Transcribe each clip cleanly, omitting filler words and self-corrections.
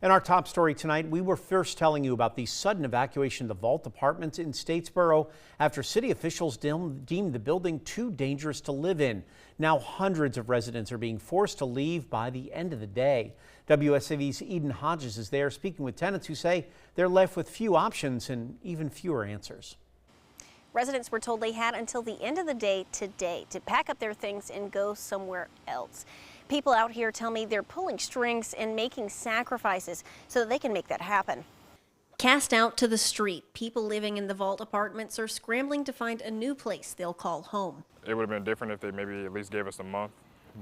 In our top story tonight, we were first telling you about the sudden evacuation of the Vault apartments in Statesboro after city officials deemed the building too dangerous to live in. Now hundreds of residents are being forced to leave by the end of the day. WSAV's Eden Hodges is there speaking with tenants who say they're left with few options and even fewer answers. Residents were told they had until the end of the day today to pack up their things and go somewhere else. People out here tell me they're pulling strings and making sacrifices so that they can make that happen. Cast out to the street, people living in the Vault apartments are scrambling to find a new place they'll call home. It would have been different if they maybe at least gave us a month,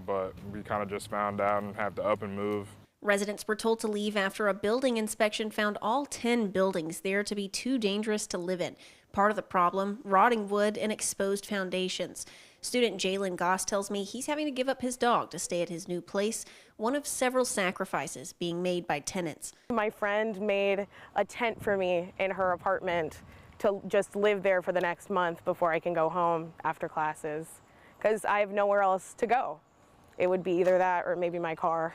but we kind of just found out and have to up and move. Residents were told to leave after a building inspection found all 10 buildings there to be too dangerous to live in. Part of the problem, rotting wood and exposed foundations. Student Jalen Goss tells me he's having to give up his dog to stay at his new place, one of several sacrifices being made by tenants. My friend made a tent for me in her apartment to just live there for the next month before I can go home after classes, because I have nowhere else to go. It would be either that or maybe my car.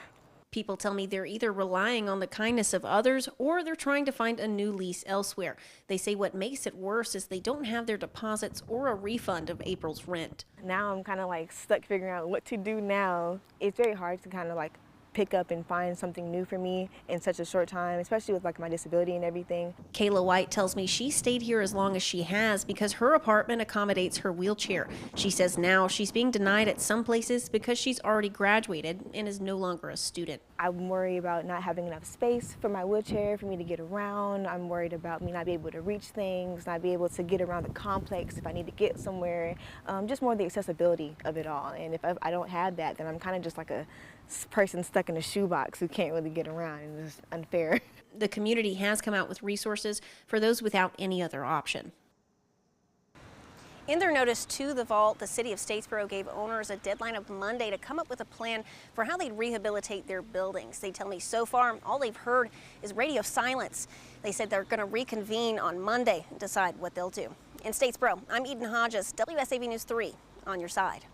People tell me they're either relying on the kindness of others or they're trying to find a new lease elsewhere. They say what makes it worse is they don't have their deposits or a refund of April's rent. Now I'm kind of like stuck figuring out what to do now. It's very hard to kind of like pick up and find something new for me in such a short time, especially with like my disability and everything. Kayla White tells me she stayed here as long as she has because her apartment accommodates her wheelchair. She says now she's being denied at some places because she's already graduated and is no longer a student. I'm worried about not having enough space for my wheelchair for me to get around. I'm worried about me not being able to reach things, not be able to get around the complex if I need to get somewhere. Just more the accessibility of it all. And if I don't have that, then I'm kind of just like a person stuck in a shoebox who can't really get around, and it's unfair. The community has come out with resources for those without any other option. In their notice to the Vault, the city of Statesboro gave owners a deadline of Monday to come up with a plan for how they'd rehabilitate their buildings. They tell me so far all they've heard is radio silence. They said they're going to reconvene on Monday and decide what they'll do. In Statesboro, I'm Eden Hodges, WSAV News 3, on your side.